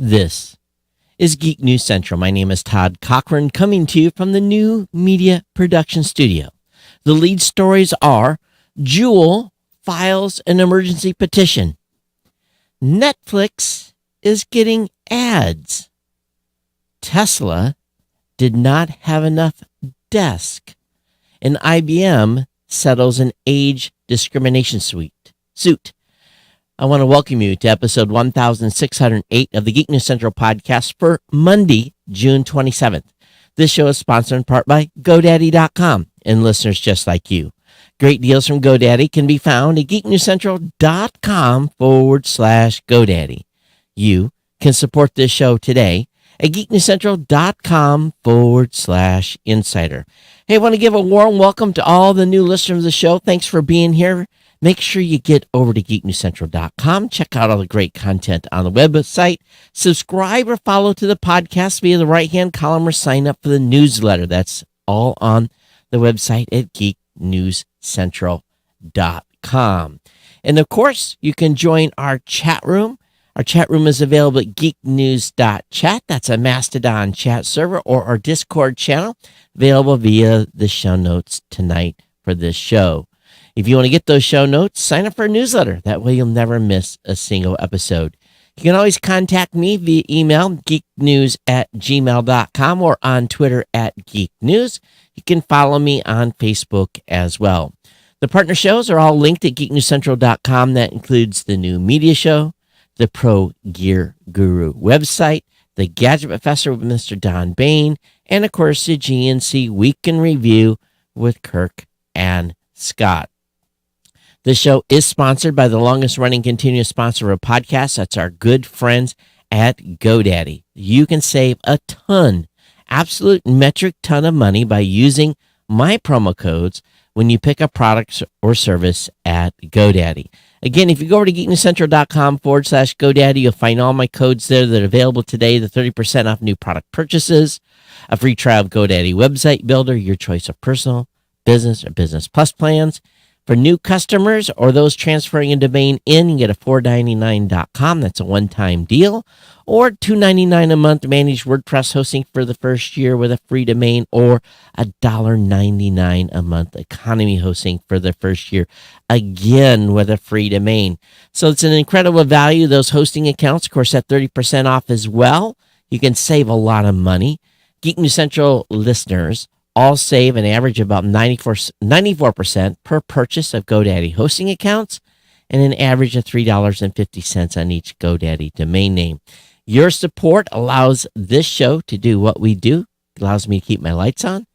This is Geek News Central. My name is Todd Cochran, coming to you from the New Media Production Studio. The lead stories are: Juul files an emergency petition, Netflix is getting ads, Tesla did not have enough desk, and IBM settles an age discrimination suit. I want to welcome you to episode 1608 of the Geek News Central podcast for Monday, June 27th. This show is sponsored in part by GoDaddy.com and listeners just like you. Great deals from GoDaddy can be found at geeknewscentral.com/GoDaddy. You can support this show today at geeknewscentral.com/insider. Hey, I want to give a warm welcome to all the new listeners of the show. Thanks for being here. Make sure you get over to geeknewscentral.com. Check out all the great content on the website. Subscribe or follow to the podcast via the right-hand column or sign up for the newsletter. That's all on the website at geeknewscentral.com. And, of course, you can join our chat room. Our chat room is available at geeknews.chat. That's a Mastodon chat server, or our Discord channel, available via the show notes tonight for this show. If you want to get those show notes, sign up for a newsletter. That way you'll never miss a single episode. You can always contact me via email, geeknews@gmail.com, or on Twitter @geeknews. You can follow me on Facebook as well. The partner shows are all linked at geeknewscentral.com. That includes the New Media Show, the Pro Gear Guru website, the Gadget Professor with Mr. Don Bain, and, of course, the GNC Week in Review with Kirk and Scott. This show is sponsored by the longest-running continuous sponsor of a podcast. That's our good friends at GoDaddy. You can save a ton, absolute metric ton of money by using my promo codes when you pick up products or service at GoDaddy. Again, if you go over to geeknewscentral.com/GoDaddy, you'll find all my codes there that are available today. The 30% off new product purchases, a free trial of GoDaddy Website Builder, your choice of personal, business, or business plus plans. For new customers or those transferring a domain in, you get a $4.99.com. That's a one-time deal. Or $2.99 a month managed WordPress hosting for the first year with a free domain, or $1.99 a month economy hosting for the first year, again with a free domain. So it's an incredible value. Those hosting accounts, of course, at 30% off as well. You can save a lot of money. Geek News Central listeners all save an average of about 94% per purchase of GoDaddy hosting accounts, and an average of $3.50 on each GoDaddy domain name. Your support allows this show to do what we do. It allows me to keep my lights on,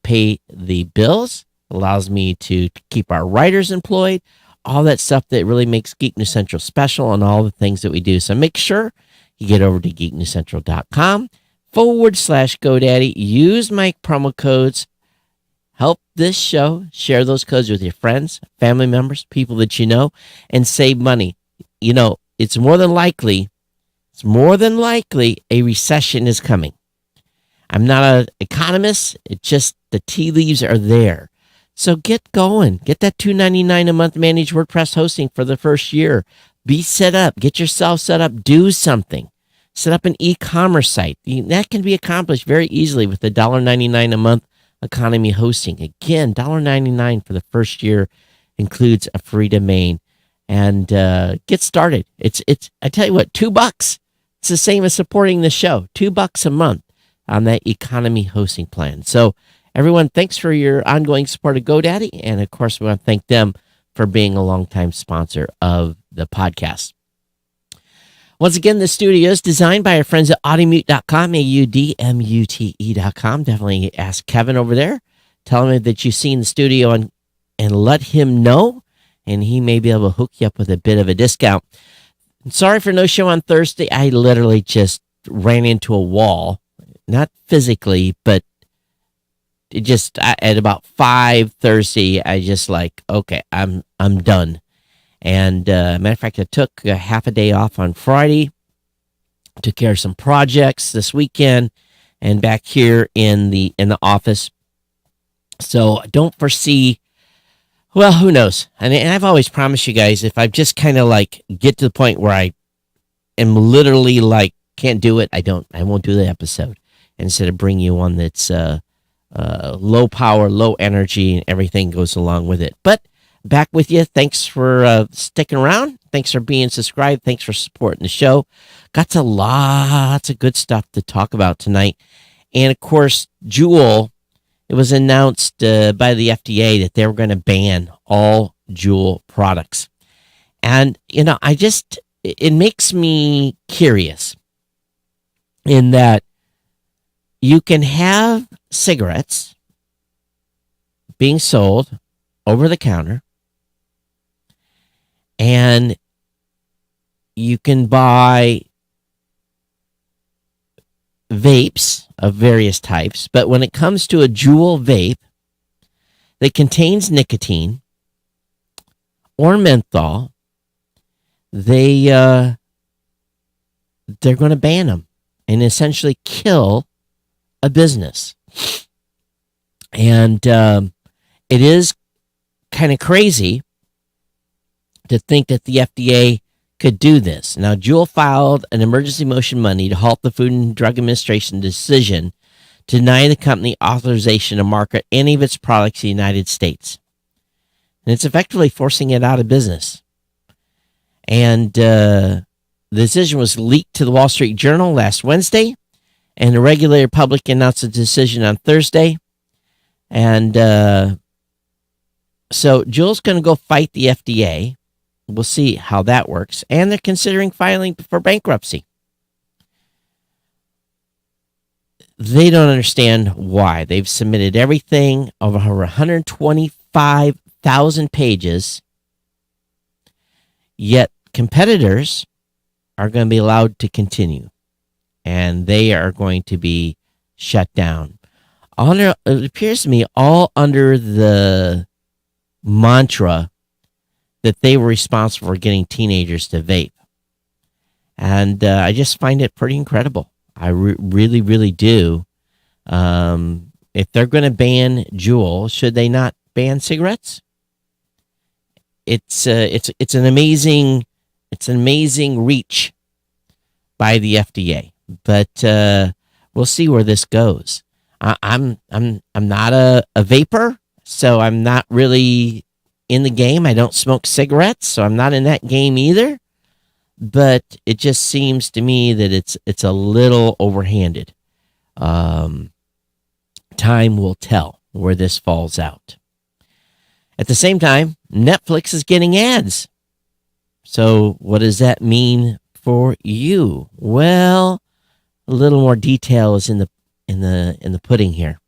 pay the bills, allows me to keep our writers employed, all that stuff that really makes Geek News Central special and all the things that we do. So make sure you get over to geeknewscentral.com/GoDaddy. Use my promo codes. Help this show. Share those codes with your friends, family members, people that you know, and save money. You know, it's more than likely a recession is coming. I'm not an economist. It's just the tea leaves are there. So get going. Get that $2.99 a month managed WordPress hosting for the first year. Be set up. Get yourself set up. Do something. Set up an e-commerce site. That can be accomplished very easily with the $1.99 a month economy hosting. Again, $1.99 for the first year, includes a free domain. And get started. It's I tell you what, $2. It's the same as supporting the show. $2 a month on that economy hosting plan. So everyone, thanks for your ongoing support of GoDaddy. And of course, we want to thank them for being a longtime sponsor of the podcast. Once again, the studio is designed by our friends at audimute.com, AUDMUTE.com. Definitely ask Kevin over there. Tell him that you've seen the studio and let him know, and he may be able to hook you up with a bit of a discount. Sorry for no show on Thursday. I literally just ran into a wall, not physically, but it just at about 5 Thursday, I just like, okay, I'm done. And matter of fact, I took a half a day off on Friday, took care of some projects this weekend, and back here in the office. So I don't foresee, well, who knows? And I've always promised you guys, if I just kind of like get to the point where I am literally like can't do it, I won't do the episode. Instead of bring you one that's low power, low energy, and everything goes along with it. But back with you. Thanks for sticking around. Thanks for being subscribed. Thanks for supporting the show. Got to lots of good stuff to talk about tonight. And of course, Juul, it was announced by the FDA that they were going to ban all Juul products. And, it makes me curious in that you can have cigarettes being sold over the counter, and you can buy vapes of various types. But when it comes to a Juul vape that contains nicotine or menthol, they're going to ban them and essentially kill a business. And it is kind of crazy to think that the FDA could do this. Now, Juul filed an emergency motion Monday to halt the Food and Drug Administration decision to deny the company authorization to market any of its products in the United States. And it's effectively forcing it out of business. And the decision was leaked to the Wall Street Journal last Wednesday, and the regulator publicly announced the decision on Thursday. And so Juul's going to go fight the FDA. We'll see how that works. And they're considering filing for bankruptcy. They don't understand why. They've submitted everything over 125,000 pages, yet competitors are going to be allowed to continue, and they are going to be shut down. It appears to me all under the mantra that they were responsible for getting teenagers to vape. And I just find it pretty incredible. I really, really do. If they're going to ban Juul, should they not ban cigarettes? It's an amazing reach by the FDA, but we'll see where this goes. I'm not a vapor, so I'm not really in the game. I don't smoke cigarettes, so I'm not in that game either. But it just seems to me that it's a little overhanded. Time will tell where this falls out. At the same time, Netflix is getting ads. So what does that mean for you? Well, a little more detail is in the pudding here.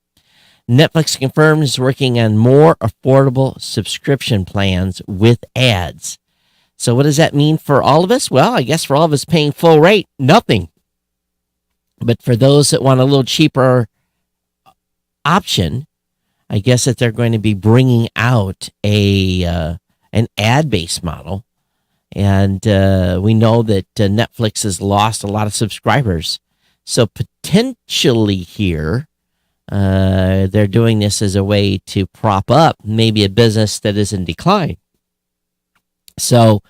Netflix confirms it's working on more affordable subscription plans with ads. So what does that mean for all of us? Well, I guess for all of us paying full rate, nothing. But for those that want a little cheaper option, I guess that they're going to be bringing out an ad-based model. And we know that Netflix has lost a lot of subscribers. So potentially here, they're doing this as a way to prop up maybe a business that is in decline. So,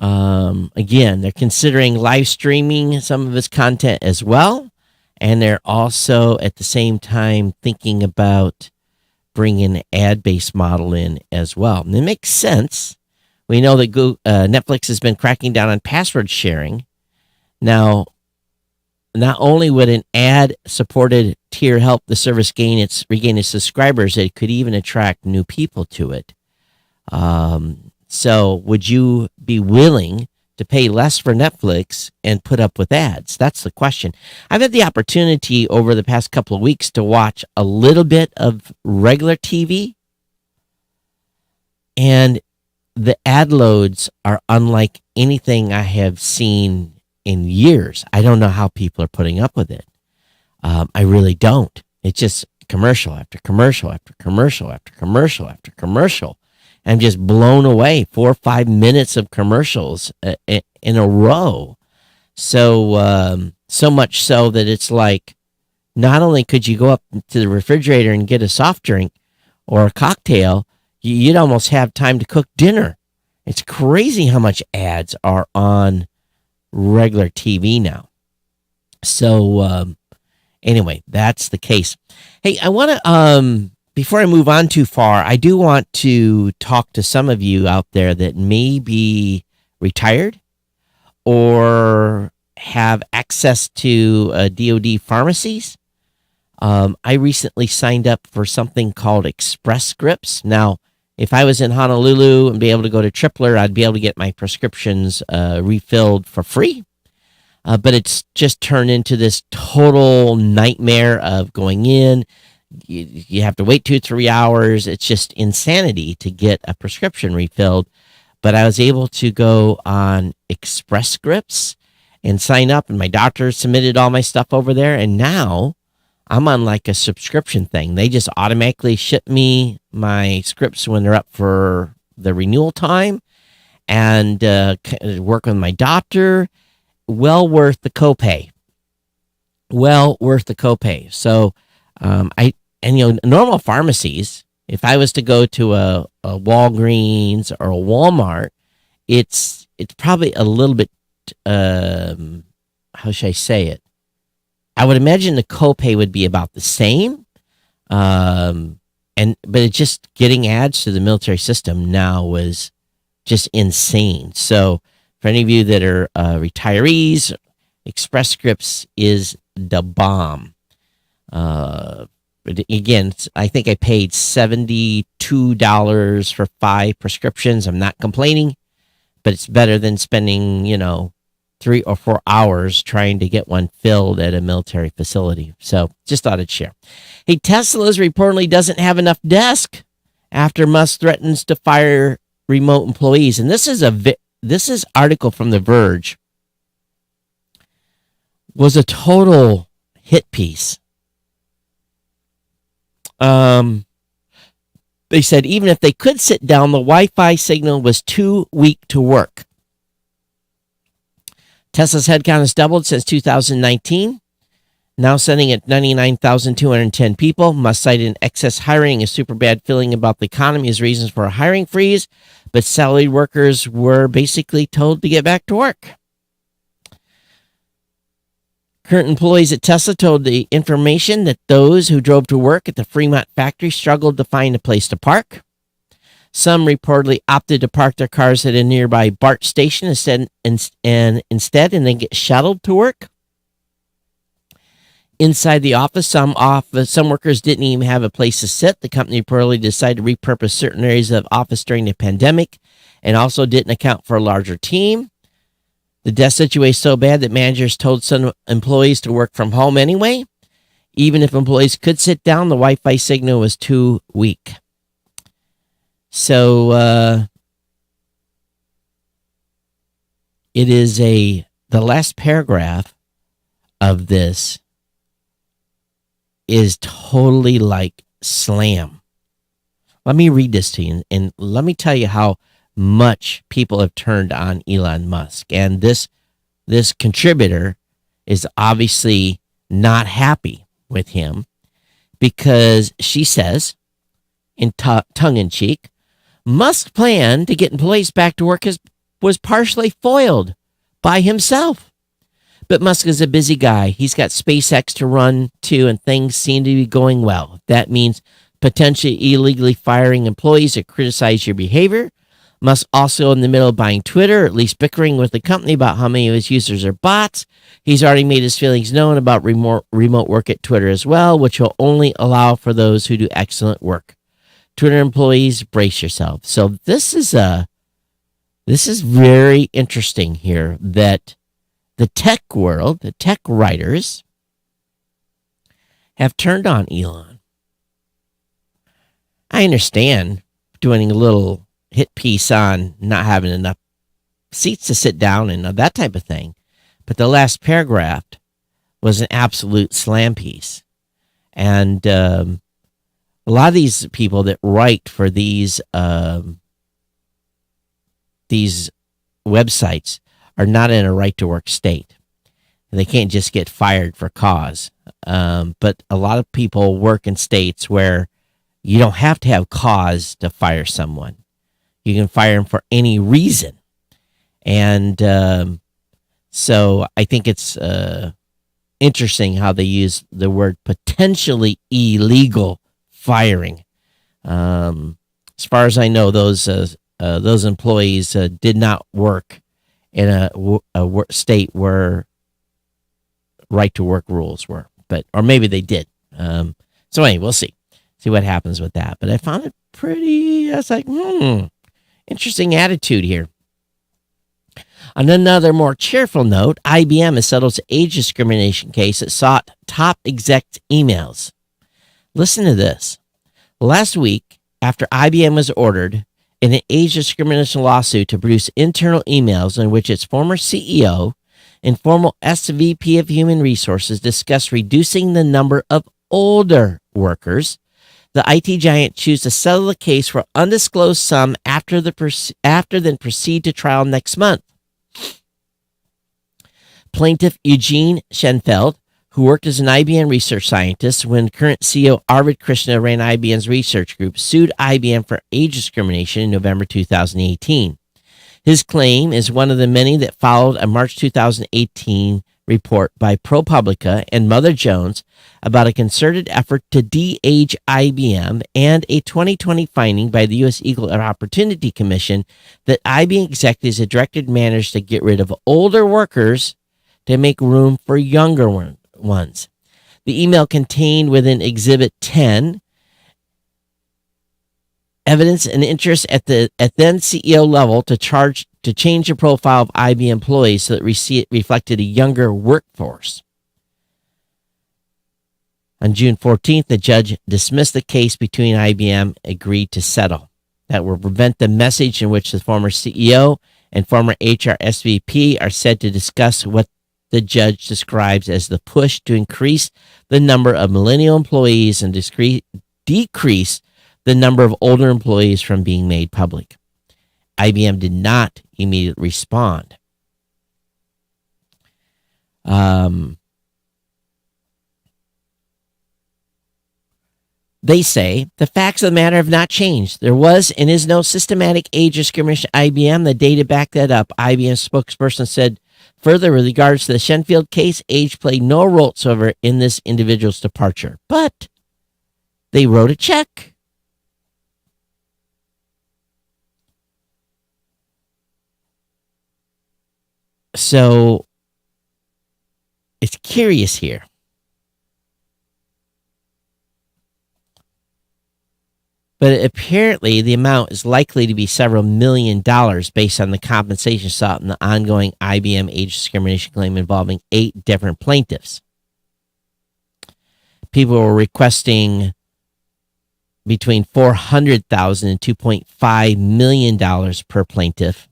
again, they're considering live streaming some of its content as well. And they're also at the same time thinking about bringing an ad-based model in as well. And it makes sense. We know that Netflix has been cracking down on password sharing. Now, not only would an ad-supported tier help the service regain its subscribers, it could even attract new people to it. So would you be willing to pay less for Netflix and put up with ads? That's the question. I've had the opportunity over the past couple of weeks to watch a little bit of regular TV, and the ad loads are unlike anything I have seen in years. I don't know how people are putting up with it. I really don't. It's just commercial after commercial after commercial after commercial after commercial. I'm just blown away. 4 or 5 minutes of commercials in a row. So much so that it's like, not only could you go up to the refrigerator and get a soft drink or a cocktail, you'd almost have time to cook dinner. It's crazy how much ads are on regular TV now. So anyway, that's the case. Hey, I want to before I move on too far, I do want to talk to some of you out there that may be retired or have access to DoD pharmacies. I recently signed up for something called Express Scripts. Now, if I was in Honolulu and be able to go to Tripler, I'd be able to get my prescriptions refilled for free. But it's just turned into this total nightmare of going in. You have to wait 2-3 hours. It's just insanity to get a prescription refilled. But I was able to go on Express Scripts and sign up, and my doctor submitted all my stuff over there. And now I'm on like a subscription thing. They just automatically ship me my scripts when they're up for the renewal time, and work with my doctor. Well worth the copay. Well worth the copay. So, normal pharmacies, if I was to go to a Walgreens or a Walmart, it's probably a little bit, how should I say it? I would imagine the copay would be about the same. But it's just getting ads to the military system now was just insane. So for any of you that are retirees, Express Scripts is the bomb. Again, I think I paid $72 for 5 prescriptions. I'm not complaining, but it's better than spending, 3 or 4 hours trying to get one filled at a military facility. So just thought I'd share. Hey, Tesla's reportedly doesn't have enough desks after Musk threatens to fire remote employees. And this is article from The Verge. Was a total hit piece. They said even if they could sit down, the Wi-Fi signal was too weak to work. Tesla's headcount has doubled since 2019, now sitting at 99,210 people. Musk cited excess hiring, a super bad feeling about the economy as reasons for a hiring freeze, but salaried workers were basically told to get back to work. Current employees at Tesla told the information that those who drove to work at the Fremont factory struggled to find a place to park. Some reportedly opted to park their cars at a nearby BART station instead and then get shuttled to work. Inside the office, some workers didn't even have a place to sit. The company reportedly decided to repurpose certain areas of office during the pandemic and also didn't account for a larger team. The desk situation is so bad that managers told some employees to work from home anyway. Even if employees could sit down, the Wi-Fi signal was too weak. So it is the last paragraph of this is totally like slam. Let me read this to you, and let me tell you how much people have turned on Elon Musk. And this contributor is obviously not happy with him because she says, in tongue-in-cheek, Musk's plan to get employees back to work was partially foiled by himself. But Musk is a busy guy. He's got SpaceX to run too, and things seem to be going well. That means potentially illegally firing employees that criticize your behavior. Musk also in the middle of buying Twitter, or at least bickering with the company about how many of his users are bots. He's already made his feelings known about remote work at Twitter as well, which will only allow for those who do excellent work. Twitter employees, brace yourselves. So this is very interesting here that the tech world, the tech writers, have turned on Elon. I understand doing a little hit piece on not having enough seats to sit down and that type of thing. But the last paragraph was an absolute slam piece. And a lot of these people that write for these websites are not in a right to work state. They can't just get fired for cause. But a lot of people work in states where you don't have to have cause to fire someone. You can fire them for any reason. And so I think it's interesting how they use the word potentially illegal firing. As far as I know, those employees did not work in a state where right to work rules were, or maybe they did. So anyway, we'll see what happens with that. But I found it pretty. I was like, interesting attitude here. On another more cheerful note, IBM has settled an age discrimination case that sought top exec emails. Listen to this. Last week, after IBM was ordered in an age discrimination lawsuit to produce internal emails in which its former CEO and former SVP of Human Resources discussed reducing the number of older workers, the IT giant chose to settle the case for undisclosed sum after then proceed to trial next month. Plaintiff Eugene Schenfeld, who worked as an IBM research scientist when current CEO Arvind Krishna ran IBM's research group, sued IBM for age discrimination in November 2018. His claim is one of the many that followed a March 2018 report by ProPublica and Mother Jones about a concerted effort to de-age IBM and a 2020 finding by the U.S. Equal Opportunity Commission that IBM executives had directed managers to get rid of older workers to make room for younger ones. The email contained within Exhibit 10 evidence and interest at then CEO level to change the profile of IBM employees so that it reflected a younger workforce. On June 14th, the judge dismissed the case between IBM, agreed to settle. That will prevent the message in which the former CEO and former HR SVP are said to discuss what the judge describes as the push to increase the number of millennial employees and decrease the number of older employees from being made public. IBM did not immediately respond. They say the facts of the matter have not changed. There was and is no systematic age discrimination at IBM. The data backed that up. IBM spokesperson said further, with regards to the Schenfeld case, age played no role whatsoever in this individual's departure. But they wrote a check. So it's curious here. But apparently the amount is likely to be several $1 million based on the compensation sought in the ongoing IBM age discrimination claim involving 8 different plaintiffs. People were requesting between $400,000 and $2.5 million per plaintiff.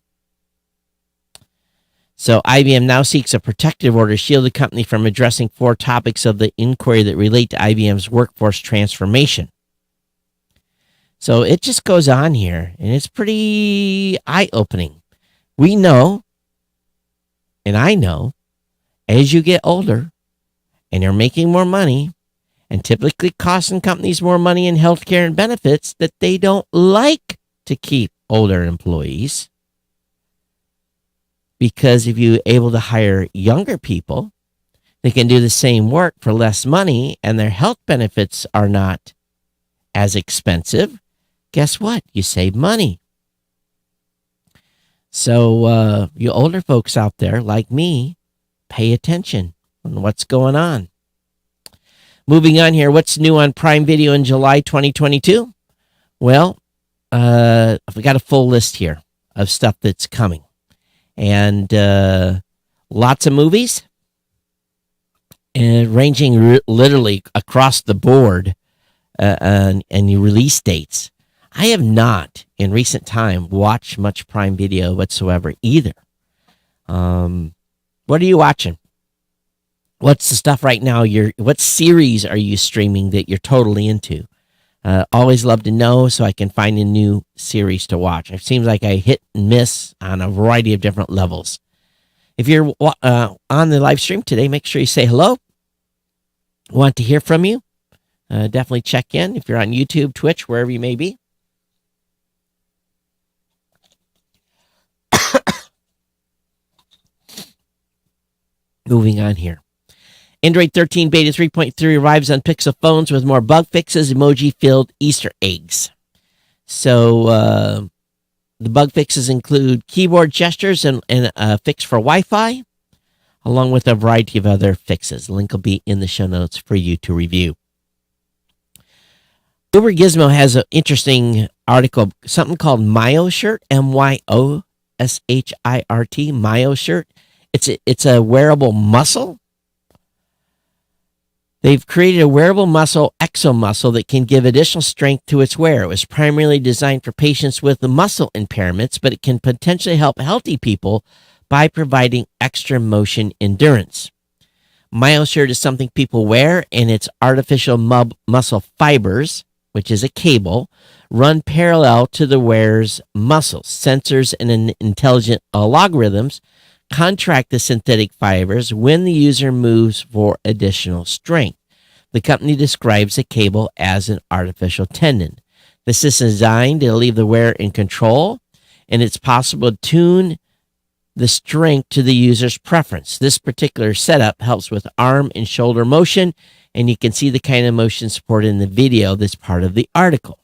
So IBM now seeks a protective order to shield the company from addressing 4 topics of the inquiry that relate to IBM's workforce transformation. So it just goes on here, and it's pretty eye-opening. We know, and I know, as you get older and you're making more money and typically costing companies more money in healthcare and benefits, that they don't like to keep older employees. Because if you're able to hire younger people, they can do the same work for less money and their health benefits are not as expensive. Guess what? You save money. So you older folks out there like me, pay attention on what's going on. Moving on here, what's new on Prime Video in July 2022? Well, we got a full list here of stuff that's coming. And lots of movies, and ranging literally across the board, and release dates. I have not, in recent time, watched much Prime Video whatsoever either. What are you watching? What's the stuff right now? What series are you streaming that you're totally into? Always love to know so I can find a new series to watch. It seems like I hit and miss on a variety of different levels. If you're on the live stream today, make sure you say hello. Want to hear from you. Definitely check in if you're on YouTube, Twitch, wherever you may be. Moving on here. Android 13 Beta 3.3 arrives on Pixel phones with more bug fixes, emoji-filled Easter eggs. So the bug fixes include keyboard gestures and a fix for Wi-Fi, along with a variety of other fixes. The link will be in the show notes for you to review. Uber Gizmo has an interesting article, something called MyoShirt, MyoShirt, MyoShirt. It's a wearable muscle. They've created a wearable muscle, exomuscle, that can give additional strength to its wearer. It was primarily designed for patients with muscle impairments, but it can potentially help healthy people by providing extra motion endurance. MyoShirt is something people wear, and it's artificial muscle fibers, which is a cable, run parallel to the wearer's muscles. Sensors and intelligent algorithms contract the synthetic fibers when the user moves for additional strength. The company describes the cable as an artificial tendon. This is designed to leave the wearer in control, and it's possible to tune the strength to the user's preference. This particular setup helps with arm and shoulder motion, and you can see the kind of motion supported in the video that's part of the article.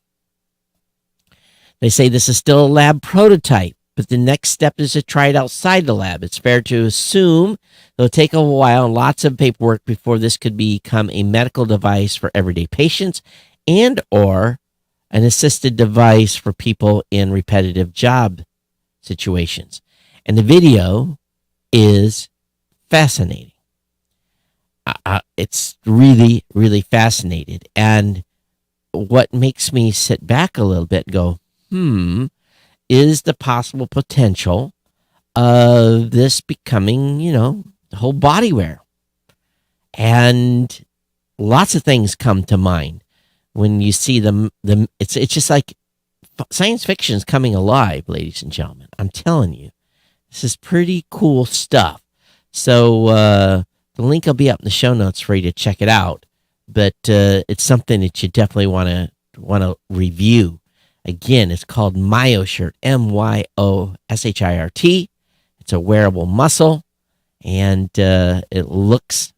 They say this is still a lab prototype, but the next step is to try it outside the lab. It's fair to assume it'll take a while and lots of paperwork before this could become a medical device for everyday patients and or an assisted device for people in repetitive job situations. And the video is fascinating. It's really, really fascinating. And what makes me sit back a little bit and go, is the possible potential of this becoming, the whole body wear. And lots of things come to mind when you see them. It's just like science fiction is coming alive, ladies and gentlemen. I'm telling you, this is pretty cool stuff. So the link will be up in the show notes for you to check it out. But it's something that you definitely want to review. Again, it's called MyoShirt, MyoShirt. It's a wearable muscle, and it looks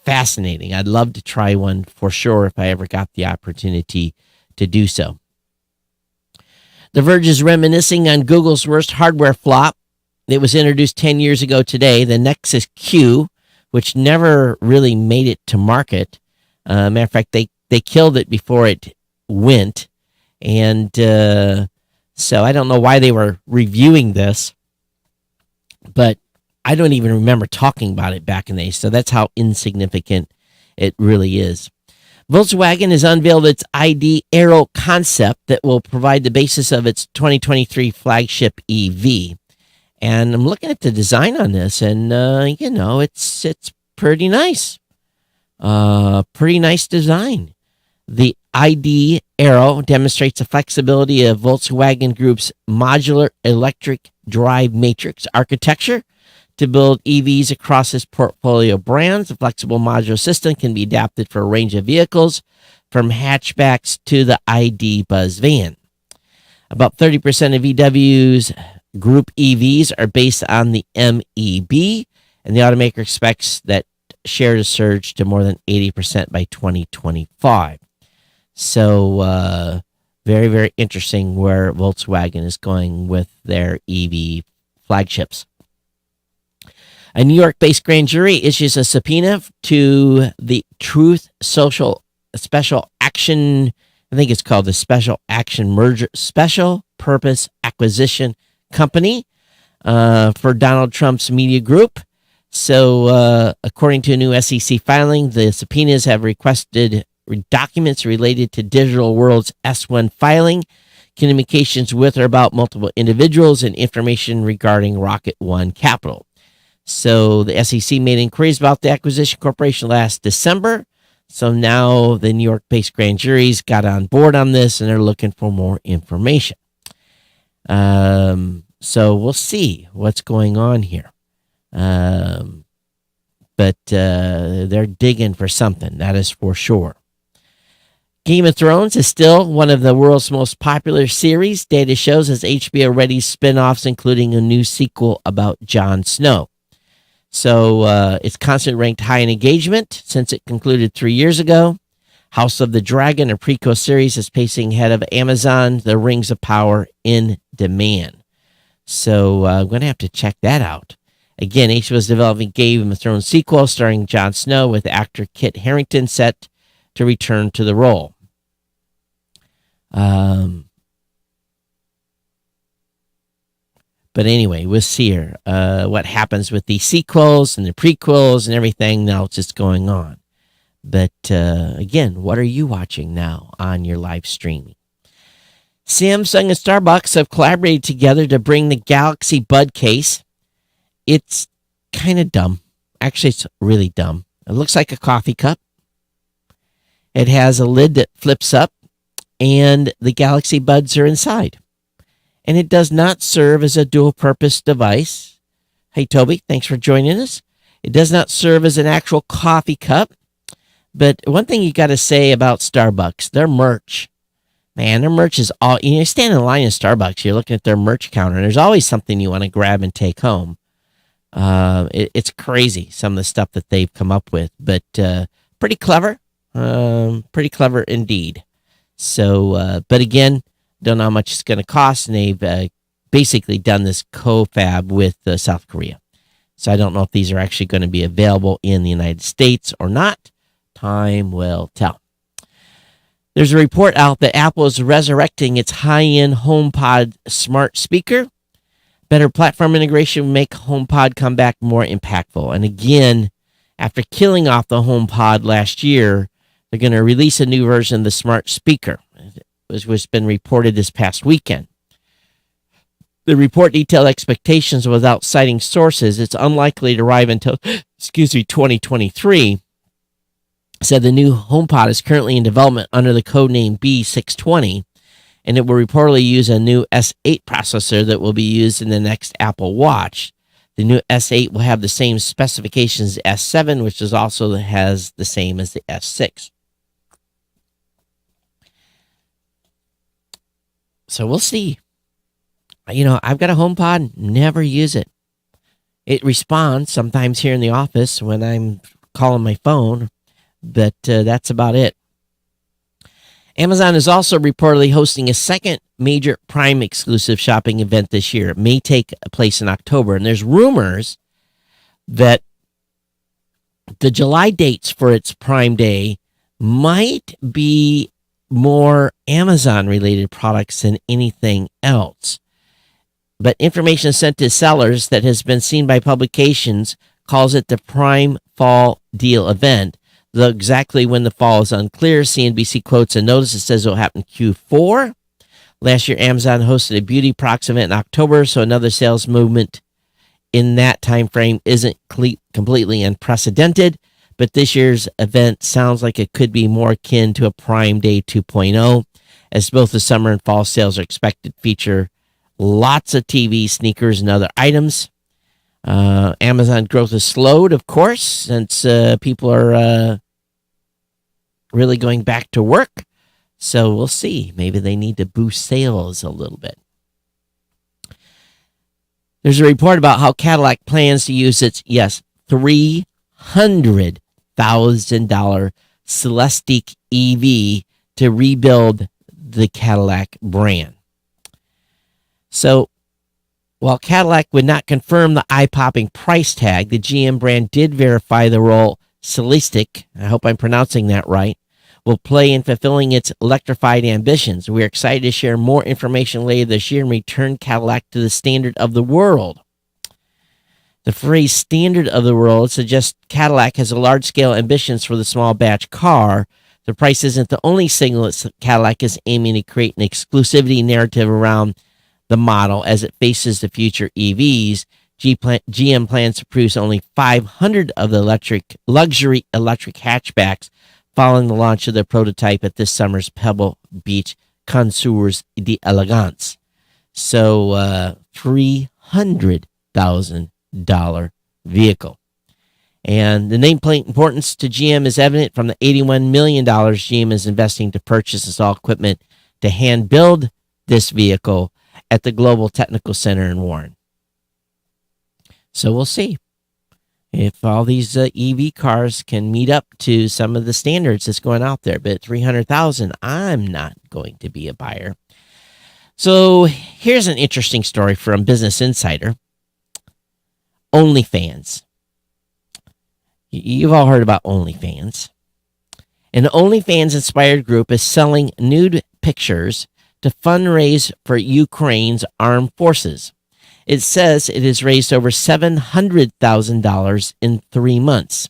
fascinating. I'd love to try one for sure if I ever got the opportunity to do so. The Verge is reminiscing on Google's worst hardware flop. It was introduced 10 years ago today, the Nexus Q, which never really made it to market. Matter of fact, they killed it before it went. And so I don't know why they were reviewing this, but I don't even remember talking about it back in the day. So that's how insignificant it really is. Volkswagen has unveiled its ID Aero concept that will provide the basis of its 2023 flagship EV. And I'm looking at the design on this, and it's pretty nice. Pretty nice design. The ID Aero demonstrates the flexibility of Volkswagen Group's modular electric drive matrix architecture to build EVs across its portfolio of brands. The flexible modular system can be adapted for a range of vehicles, from hatchbacks to the ID Buzz van. About 30% of VW's Group EVs are based on the MEB, and the automaker expects that share to surge to more than 80% by 2025. So very, very interesting where Volkswagen is going with their EV flagships. A New York-based grand jury issues a subpoena to the Truth Social Special Action, I think it's called the Special Action Merger, Special Purpose Acquisition Company for Donald Trump's media group. So according to a new SEC filing, the subpoenas have requested documents related to Digital World's S1 filing, communications with or about multiple individuals, and information regarding Rocket One Capital. So the SEC made inquiries about the acquisition corporation last December. So now the New York-based grand juries got on board on this, and they're looking for more information. So we'll see what's going on here. But they're digging for something, that is for sure. Game of Thrones is still one of the world's most popular series. Data shows as HBO readies spin-offs, including a new sequel about Jon Snow. So it's constantly ranked high in engagement since it concluded 3 years ago. House of the Dragon, a prequel series, is pacing ahead of Amazon, The Rings of Power in demand. So I'm going to have to check that out. Again, HBO is developing Game of Thrones sequel starring Jon Snow with actor Kit Harington set to return to the role. But anyway, we'll see here what happens with the sequels and the prequels and everything else that's going on. But again, what are you watching now on your live streaming? Samsung and Starbucks have collaborated together to bring the Galaxy Bud case. It's kind of dumb. Actually, it's really dumb. It looks like a coffee cup. It has a lid that flips up, and the Galaxy Buds are inside. And it does not serve as a dual-purpose device. Hey, Toby, thanks for joining us. It does not serve as an actual coffee cup. But one thing you got to say about Starbucks, their merch. Man, their merch is all... You stand in line in Starbucks, you're looking at their merch counter, and there's always something you want to grab and take home. It's crazy, some of the stuff that they've come up with. But pretty clever. Pretty clever indeed. So, but again... Don't know how much it's going to cost, and they've basically done this co-fab with South Korea. So I don't know if these are actually going to be available in the United States or not. Time will tell. There's a report out that Apple is resurrecting its high-end HomePod smart speaker. Better platform integration will make HomePod come back more impactful. And again, after killing off the HomePod last year, they're going to release a new version of the smart speaker, which has been reported this past weekend. The report detailed expectations without citing sources. It's unlikely to arrive until, 2023. Said the new HomePod is currently in development under the codename B620, and it will reportedly use a new S8 processor that will be used in the next Apple Watch. The new S8 will have the same specifications as S7, which is also has the same as the S6. So we'll see. I've got a HomePod, never use it. It responds sometimes here in the office when I'm calling my phone, but that's about it. Amazon is also reportedly hosting a second major Prime exclusive shopping event this year. It may take place in October, and there's rumors that the July dates for its Prime Day might be more Amazon-related products than anything else. But information sent to sellers that has been seen by publications calls it the Prime Fall Deal event. Though exactly when the fall is unclear, CNBC quotes a notice that says it will happen Q4. Last year, Amazon hosted a beauty products event in October, so another sales movement in that time frame isn't completely unprecedented. But this year's event sounds like it could be more akin to a Prime Day 2.0, as both the summer and fall sales are expected to feature lots of TV, sneakers, and other items. Amazon growth has slowed, of course, since people are really going back to work. So we'll see. Maybe they need to boost sales a little bit. There's a report about how Cadillac plans to use its, $300,000 Celestiq EV to rebuild the Cadillac brand. So, while Cadillac would not confirm the eye-popping price tag, the GM brand did verify the role Celestiq, I hope I'm pronouncing that right, will play in fulfilling its electrified ambitions. We're excited to share more information later this year and return Cadillac to the standard of the world. The phrase standard of the world suggests Cadillac has a large-scale ambitions for the small batch car. The price isn't the only signal that Cadillac is aiming to create an exclusivity narrative around the model as it faces the future EVs. GM plans to produce only 500 of the luxury electric hatchbacks following the launch of their prototype at this summer's Pebble Beach Concours d'Elegance. So, $300,000 vehicle. And the nameplate importance to GM is evident from the $81 million GM is investing to purchase this all equipment to hand build this vehicle at the Global Technical Center in Warren. So we'll see. if all these EV cars can meet up to some of the standards that's going out there. But 300,000, I'm not going to be a buyer. So here's an interesting story from Business Insider. OnlyFans. You've all heard about OnlyFans. An OnlyFans-inspired group is selling nude pictures to fundraise for Ukraine's armed forces. It says it has raised over $700,000 in 3 months.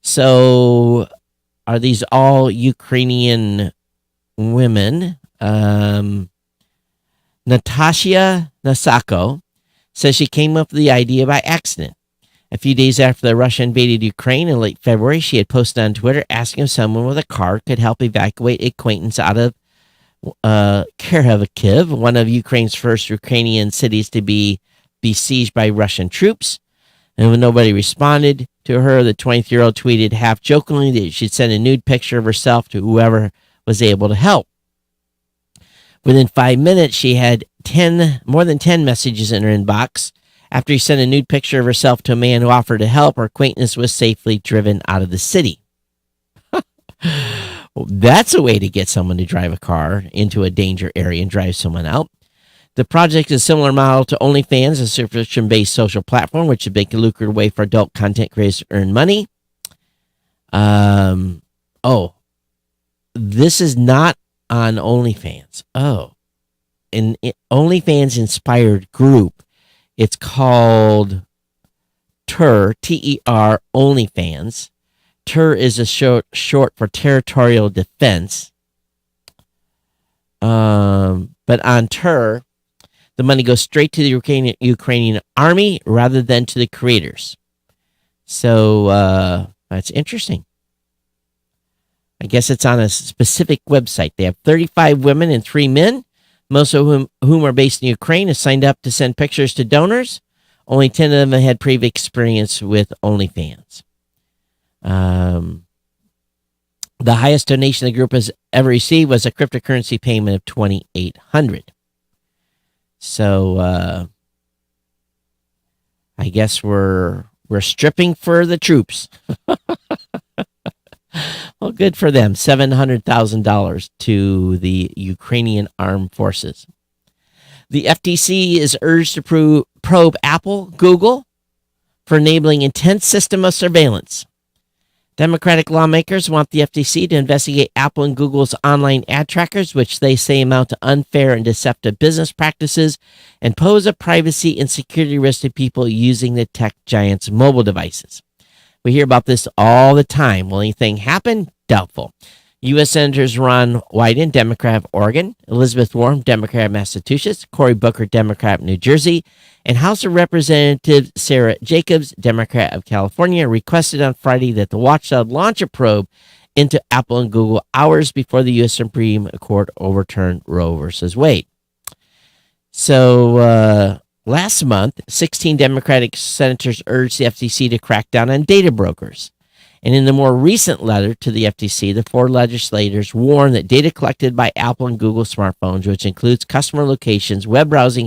So are these all Ukrainian women? Natasha Nasako says she came up with the idea by accident. A few days after the Russia invaded Ukraine in late February, she had posted on Twitter asking if someone with a car could help evacuate acquaintance out of Kharkiv, one of Ukraine's first Ukrainian cities to be besieged by Russian troops. And when nobody responded to her, the 20-year-old tweeted half-jokingly that she'd send a nude picture of herself to whoever was able to help. Within 5 minutes, she had more than 10 messages in her inbox. After he sent a nude picture of herself to a man who offered to help, her acquaintance was safely driven out of the city. Well, that's a way to get someone to drive a car into a danger area and drive someone out. The project is a similar model to OnlyFans, a subscription-based social platform, which is a big lucrative way for adult content creators to earn money. This is not on OnlyFans. An OnlyFans-inspired group. It's called TER, T-E-R, OnlyFans. TER is a short for Territorial Defense. But on TER, the money goes straight to the Ukrainian army rather than to the creators. So that's interesting. I guess it's on a specific website. They have 35 women and 3 men, most of whom are based in Ukraine, have signed up to send pictures to donors. Only 10 of them had previous experience with OnlyFans. The highest donation the group has ever received was a cryptocurrency payment of $2,800. So I guess we're stripping for the troops. Well, good for them. $700,000 to the Ukrainian armed forces. The FTC is urged to probe Apple, Google for enabling intense system of surveillance. Democratic lawmakers want the FTC to investigate Apple and Google's online ad trackers, which they say amount to unfair and deceptive business practices and pose a privacy and security risk to people using the tech giant's mobile devices. We hear about this all the time. Will anything happen? Doubtful. U.S. Senators Ron Wyden, Democrat of Oregon, Elizabeth Warren, Democrat of Massachusetts, Cory Booker, Democrat of New Jersey, and House of Representatives Sarah Jacobs, Democrat of California, requested on Friday that the watchdog launch a probe into Apple and Google hours before the U.S. Supreme Court overturned Roe v. Wade. So last month, 16 Democratic senators urged the FTC to crack down on data brokers. And in the more recent letter to the FTC, the 4 legislators warned that data collected by Apple and Google smartphones, which includes customer locations, web browsing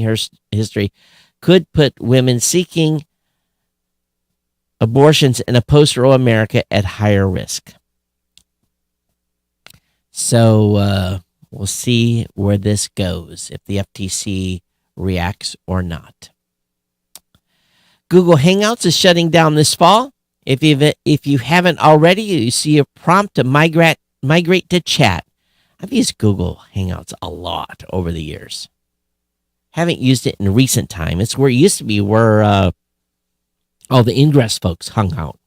history, could put women seeking abortions in a post-Roe America at higher risk. So we'll see where this goes, if the FTC reacts or not. Google Hangouts is shutting down this fall. If you haven't already, you see a prompt to migrate to chat. I've used Google Hangouts a lot over the years. Haven't used it in recent time. It's where it used to be, where all the Ingress folks hung out.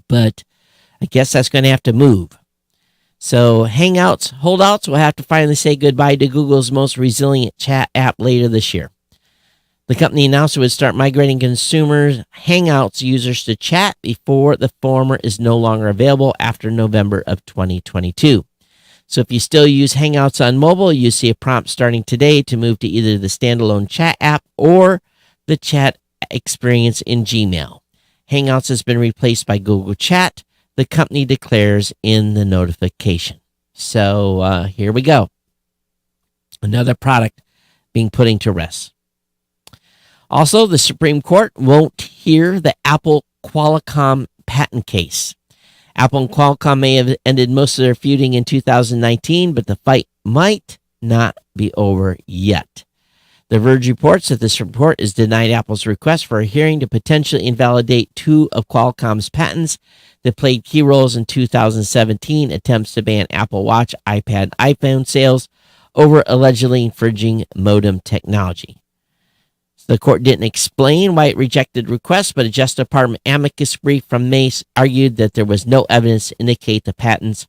But I guess that's going to have to move. So holdouts will have to finally say goodbye to Google's most resilient chat app later this year. The company announced it would start migrating consumers' Hangouts users to chat before the former is no longer available after November of 2022. So if you still use Hangouts on mobile, you see a prompt starting today to move to either the standalone chat app or the chat experience in Gmail. Hangouts has been replaced by Google Chat, the company declares in the notification. So here we go. Another product being put to rest. Also, the Supreme Court won't hear the Apple Qualcomm patent case. Apple and Qualcomm may have ended most of their feuding in 2019, but the fight might not be over yet. The Verge reports that this report has denied Apple's request for a hearing to potentially invalidate two of Qualcomm's patents that played key roles in 2017 attempts to ban Apple Watch, iPad, iPhone sales over allegedly infringing modem technology. The court didn't explain why it rejected requests, but a Justice Department amicus brief from May argued that there was no evidence to indicate the patents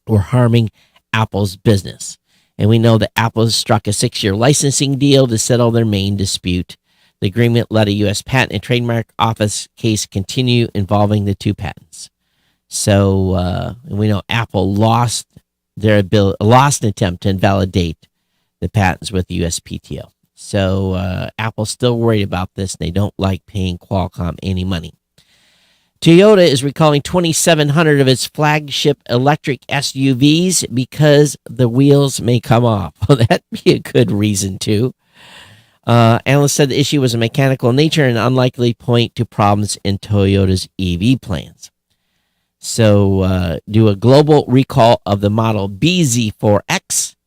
were harming Apple's business. And we know that Apple has struck a 6-year licensing deal to settle their main dispute. The agreement let a U.S. Patent and Trademark Office case continue involving the two patents. So we know Apple lost an attempt to invalidate the patents with the USPTO. So Apple's still worried about this. They don't like paying Qualcomm any money. Toyota is recalling 2,700 of its flagship electric SUVs because the wheels may come off. Well, that'd be a good reason to. Analysts said the issue was a mechanical nature and unlikely point to problems in Toyota's EV plans. So do a global recall of the model BZ4X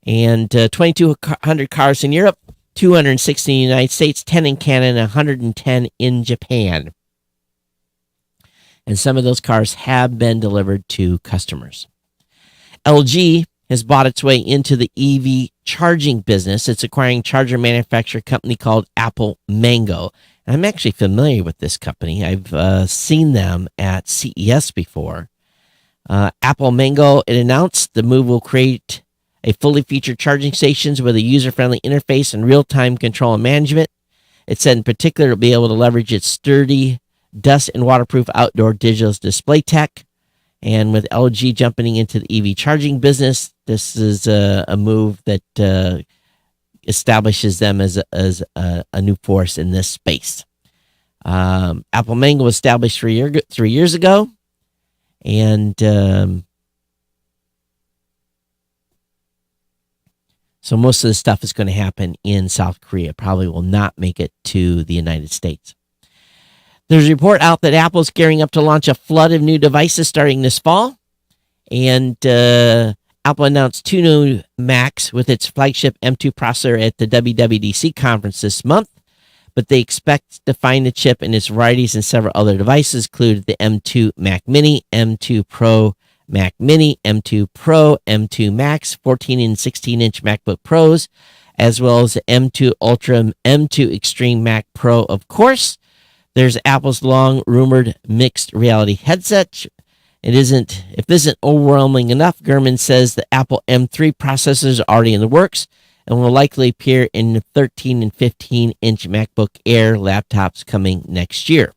and 2,200 cars in Europe, 260 in the United States, 10 in Canada, and 110 in Japan. And some of those cars have been delivered to customers. LG has bought its way into the EV charging business. It's acquiring charger manufacturer company called Apple Mango. And I'm actually familiar with this company. I've seen them at CES before. Apple Mango, it announced the move will create a fully featured charging stations with a user-friendly interface and real-time control and management. It said in particular it'll be able to leverage its sturdy dust and waterproof outdoor digital display tech. And with LG jumping into the EV charging business, this is a move that establishes them as a new force in this space. Apple Mango was established 3 years ago. And so most of the stuff is going to happen in South Korea. Probably will not make it to the United States. There's a report out that Apple's gearing up to launch a flood of new devices starting this fall. And Apple announced 2 new Macs with its flagship M2 processor at the WWDC conference this month. But they expect to find the chip in its varieties in several other devices, including the M2 Mac Mini, M2 Pro Mac Mini, M2 Pro, M2 Max, 14 and 16-inch MacBook Pros, as well as the M2 Ultra, M2 Extreme Mac Pro, of course. There's Apple's long-rumored mixed reality headset. If this isn't overwhelming enough, Gurman says the Apple M3 processors are already in the works and will likely appear in the 13 and 15-inch MacBook Air laptops coming next year.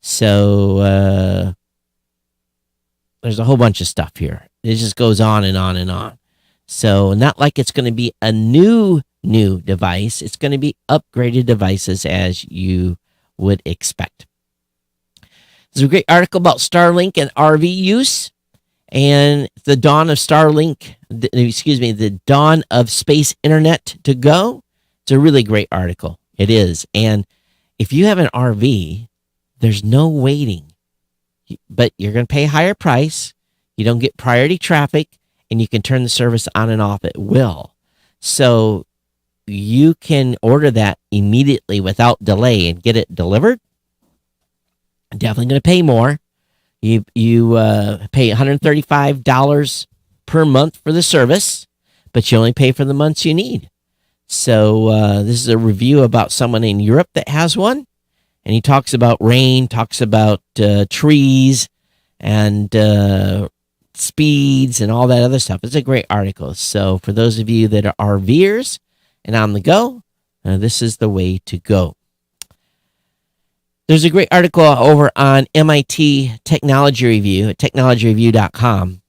So there's a whole bunch of stuff here. It just goes on and on and on. So not like it's going to be a new device. It's going to be upgraded devices as you would expect. There's a great article about Starlink and RV use and the dawn of the dawn of space internet to go. It's a really great article. It is. And if you have an RV, there's no waiting, but you're going to pay a higher price. You don't get priority traffic, and you can turn the service on and off at will. So you can order that immediately without delay and get it delivered. Definitely going to pay more. You pay $135 per month for the service, but you only pay for the months you need. So this is a review about someone in Europe that has one, and he talks about rain, talks about trees, and speeds, and all that other stuff. It's a great article. So for those of you that are RVers and on the go, this is the way to go. There's a great article over on MIT Technology Review at technologyreview.com.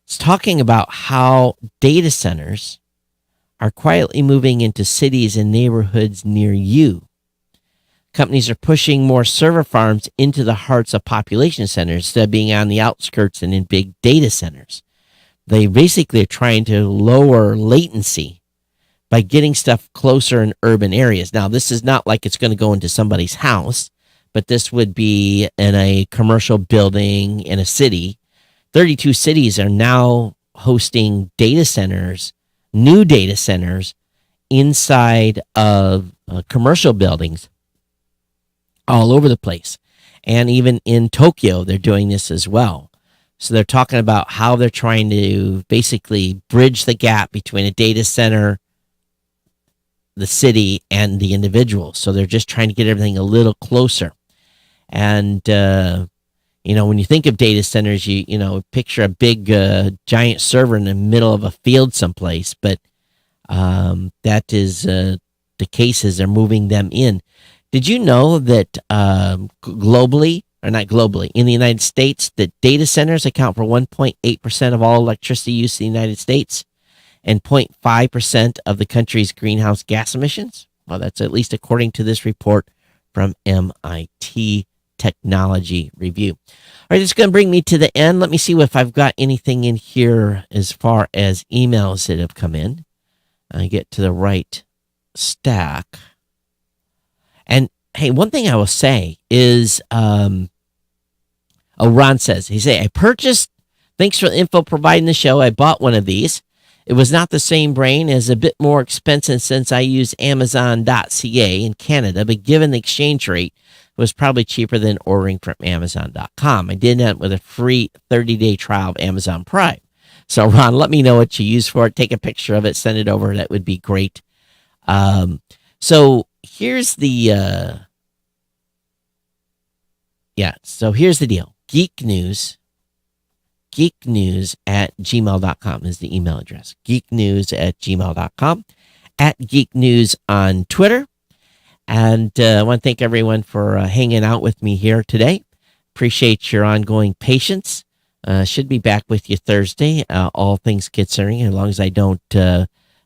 It's talking about how data centers are quietly moving into cities and neighborhoods near you. Companies are pushing more server farms into the hearts of population centers instead of being on the outskirts and in big data centers. They basically are trying to lower latency by getting stuff closer in urban areas. Now, this is not like it's going to go into somebody's house, but this would be in a commercial building in a city. 32 cities are now hosting data centers, new data centers inside of commercial buildings all over the place. And even in Tokyo, they're doing this as well. So they're talking about how they're trying to basically bridge the gap between a data center, the city, and the individual. So they're just trying to get everything a little closer. And, when you think of data centers, you picture a big giant server in the middle of a field someplace. But that is the case as they're moving them in. Did you know that globally, or not globally, in the United States, that data centers account for 1.8% of all electricity use in the United States and 0.5% of the country's greenhouse gas emissions? Well, that's at least according to this report from MIT Technology Review. All right, it's going to bring me to the end. Let me see if I've got anything in here as far as emails that have come in. I get to the right stack. And hey, one thing I will say is, Ron says, I purchased, thanks for the info providing the show. I bought one of these. It was not the same brain, as a bit more expensive since I use Amazon.ca in Canada, but given the exchange rate, it was probably cheaper than ordering from Amazon.com. I did that with a free 30-day trial of Amazon Prime. So, Ron, let me know what you use for it. Take a picture of it, send it over. That would be great. So here's the here's the deal. Geek News at gmail.com is the email address. Geeknews at gmail.com. At Geek News on Twitter. And I want to thank everyone for hanging out with me here today. Appreciate your ongoing patience. Should be back with you Thursday, all things considering, as long as I don't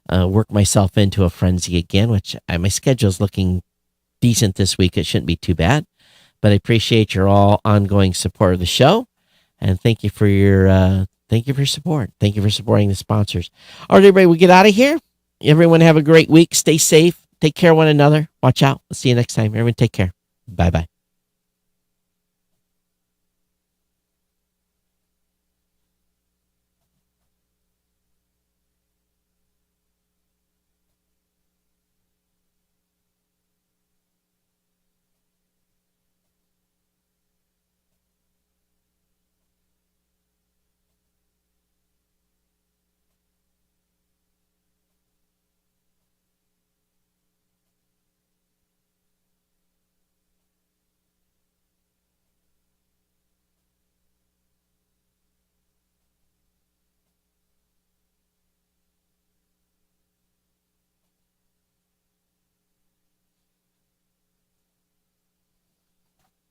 work myself into a frenzy again, which my schedule is looking decent this week. It shouldn't be too bad. But I appreciate your all ongoing support of the show. And thank you for your support. Thank you for supporting the sponsors. All right, everybody, we get out of here. Everyone have a great week. Stay safe. Take care of one another. Watch out. We'll see you next time. Everyone take care. Bye-bye.